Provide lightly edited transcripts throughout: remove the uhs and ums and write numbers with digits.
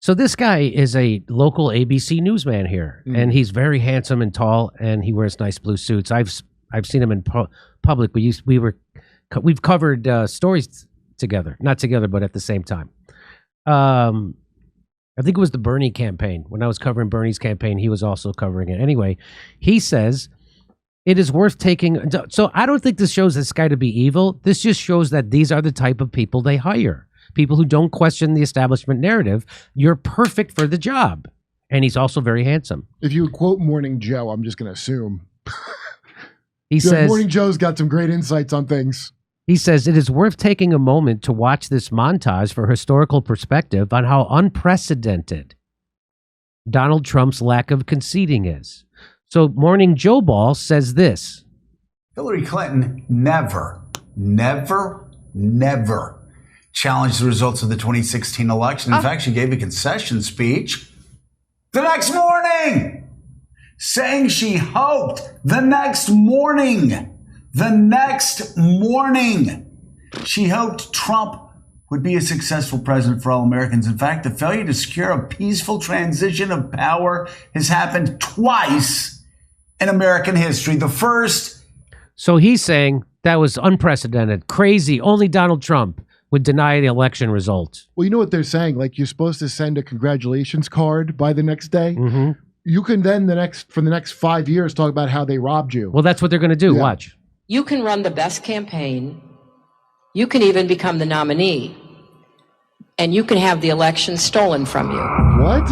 So this guy is a local ABC newsman here, and he's very handsome and tall, and he wears nice blue suits. I've seen him in public. We've covered stories together, not together, but at the same time. I think it was the Bernie campaign. When I was covering Bernie's campaign, he was also covering it. Anyway, he says it is worth taking. So I don't think this shows this guy to be evil. This just shows that these are the type of people they hire. People who don't question the establishment narrative. You're perfect for the job. And he's also very handsome. If you quote Morning Joe, I'm just going to assume. He says, Morning Joe's got some great insights on things. He says, it is worth taking a moment to watch this montage for historical perspective on how unprecedented Donald Trump's lack of conceding is. So Morning Joe Ball says this. Hillary Clinton never challenged the results of the 2016 election. In fact, she gave a concession speech the next morning, saying she hoped the next morning she hoped Trump would be a successful president for all Americans. In fact, the failure to secure a peaceful transition of power has happened twice in American history. The first. So he's saying that was unprecedented, crazy. Only Donald Trump would deny the election results. Well, you know what they're saying? Like, you're supposed to send a congratulations card by the next day. Mm-hmm. You can then for the next 5 years talk about how they robbed you. Well, that's what they're going to do. Yeah. Watch. You can run the best campaign. You can even become the nominee. And you can have the election stolen from you. What?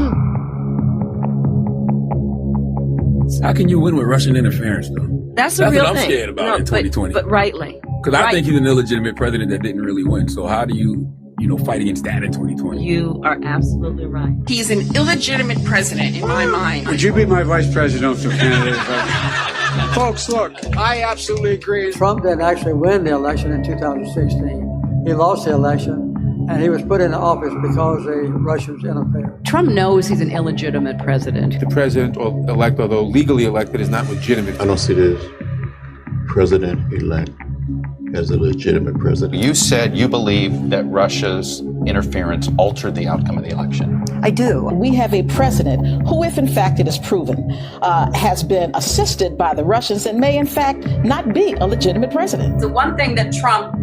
How can you win with Russian interference, though? That's a real what I'm thing. scared about in 2020. But rightly. Because I think he's an illegitimate president that didn't really win. So how do you fight against that in 2020? You are absolutely right. He's an illegitimate president in my mind. Would you be my vice presidential candidate? Folks, look, I absolutely agree. Trump didn't actually win the election in 2016. He lost the election, and he was put into office because the Russians interfered. Trump knows he's an illegitimate president. The president-elect, although legally elected, is not legitimate. I don't see this president-elect as a legitimate president. You said you believe that Russia's interference altered the outcome of the election. I do. We have a president who, if in fact it is proven, has been assisted by the Russians and may in fact not be a legitimate president. The one thing that Trump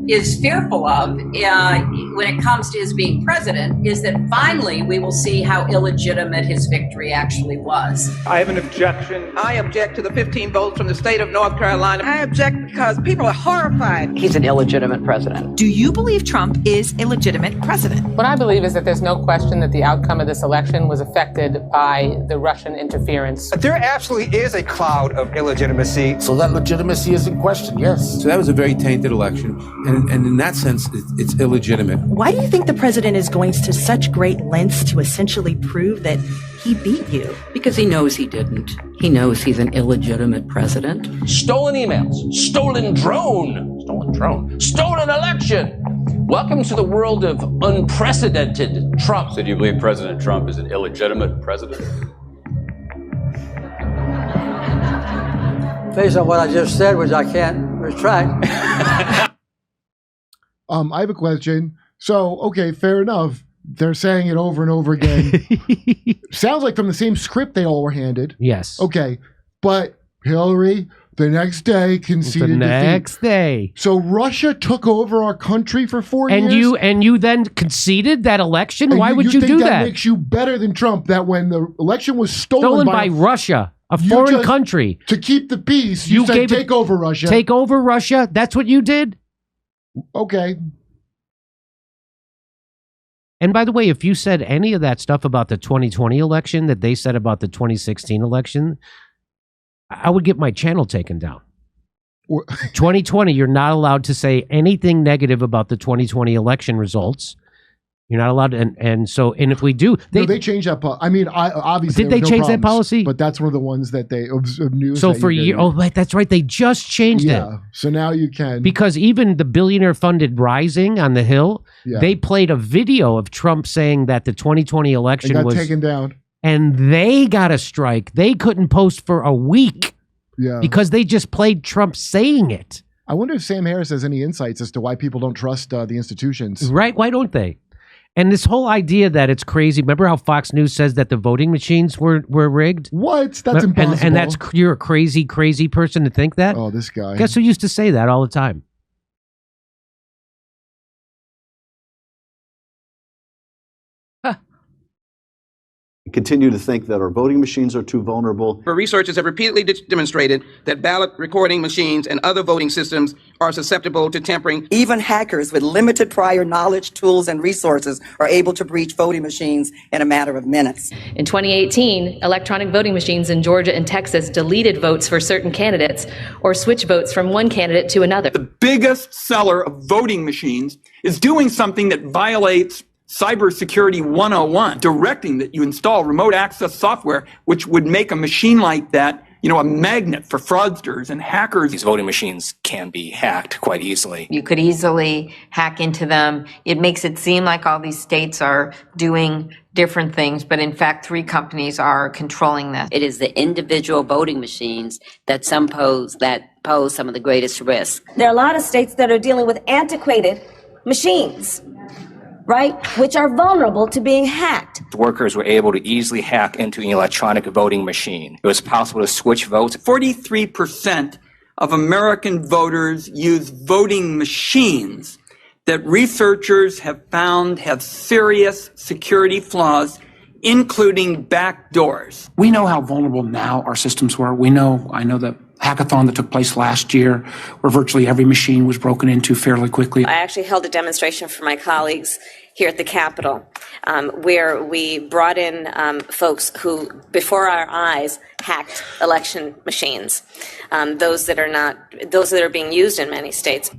is fearful of when it comes to his being president is that finally we will see how illegitimate his victory actually was. I have an objection. I object to the 15 votes from the state of North Carolina. I object because people are horrified. He's an illegitimate president. Do you believe Trump is a legitimate president? What I believe is that there's no question that the outcome of this election was affected by the Russian interference. There absolutely is a cloud of illegitimacy. So that legitimacy is in question, yes. So that was a very tainted election. And in that sense, it's illegitimate. Why do you think the president is going to such great lengths to essentially prove that he beat you? Because he knows he didn't. He knows he's an illegitimate president. Stolen emails, stolen drone, stolen election. Welcome to the world of unprecedented Trump. So do you believe President Trump is an illegitimate president? Based on what I just said, which I can't retract. I have a question. So, okay, fair enough. They're saying it over and over again. Sounds like from the same script they all were handed. Yes. Okay, but Hillary, the next day, conceded the next day. So Russia took over our country for 4 years? And you then conceded that election? Why would you do that? That makes you better than Trump, that when the election was stolen by Russia, a foreign country. To keep the peace, you said take over Russia. Take over Russia? That's what you did? Okay. And by the way, if you said any of that stuff about the 2020 election that they said about the 2016 election, I would get my channel taken down. 2020, you're not allowed to say anything negative about the 2020 election results. You're not allowed to, and if we do, they changed that. I mean, obviously, did they change that policy? But that's one of the ones that they news. So for years, that's right, they just changed it. Yeah, so now you can, because even the billionaire-funded Rising on the Hill, they played a video of Trump saying that the 2020 election was taken down, and they got a strike. They couldn't post for a week, because they just played Trump saying it. I wonder if Sam Harris has any insights as to why people don't trust the institutions. Right? Why don't they? And this whole idea that it's crazy. Remember how Fox News says that the voting machines were rigged? What? That's impossible. And that's you're a crazy person to think that? Oh, this guy. Guess who used to say that all the time? Continue to think that our voting machines are too vulnerable. Where researchers have repeatedly demonstrated that ballot recording machines and other voting systems are susceptible to tampering. Even hackers with limited prior knowledge, tools, and resources are able to breach voting machines in a matter of minutes. In 2018, electronic voting machines in Georgia and Texas deleted votes for certain candidates or switched votes from one candidate to another. The biggest seller of voting machines is doing something that violates Cybersecurity 101, directing that you install remote access software, which would make a machine like that, a magnet for fraudsters and hackers. These voting machines can be hacked quite easily. You could easily hack into them. It makes it seem like all these states are doing different things, but in fact, 3 companies are controlling this. It is the individual voting machines that pose some of the greatest risk. There are a lot of states that are dealing with antiquated machines, right, which are vulnerable to being hacked. Workers were able to easily hack into an electronic voting machine. It was possible to switch votes. 43% of American voters use voting machines that researchers have found have serious security flaws, including backdoors. We know how vulnerable now our systems were. I know the hackathon that took place last year where virtually every machine was broken into fairly quickly. I actually held a demonstration for my colleagues here at the Capitol where we brought in folks who, before our eyes, hacked election machines, those that are being used in many states.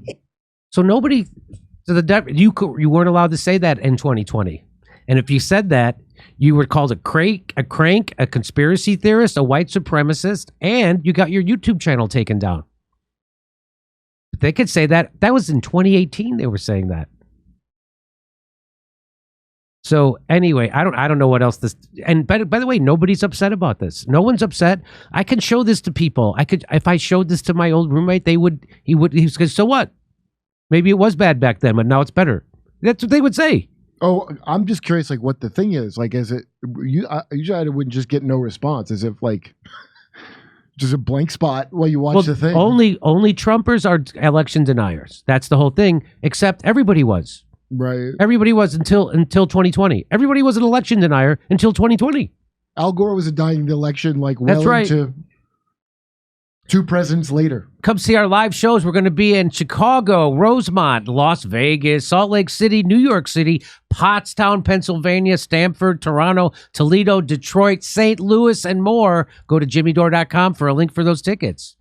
So you weren't allowed to say that in 2020. And if you said that, you were called a crank, a conspiracy theorist, a white supremacist, and you got your YouTube channel taken down. They could say that. That was in 2018 they were saying that. So anyway, I don't know what else this, and by the way, nobody's upset about this. No one's upset. I can show this to people. If I showed this to my old roommate, he was going, so what? Maybe it was bad back then, but now it's better. That's what they would say. Oh, I'm just curious, like, what the thing is. Like, is it, usually I wouldn't just get no response, as if, like, just a blank spot while you watch the thing. Only Trumpers are election deniers. That's the whole thing, except everybody was. Right. Everybody was until 2020. Everybody was an election denier until 2020. Al Gore was denying the election, like, That's right. Into 2 presidents later. Come see our live shows. We're going to be in Chicago, Rosemont, Las Vegas, Salt Lake City, New York City, Pottstown, Pennsylvania, Stamford, Toronto, Toledo, Detroit, St. Louis, and more. Go to jimmydore.com for a link for those tickets.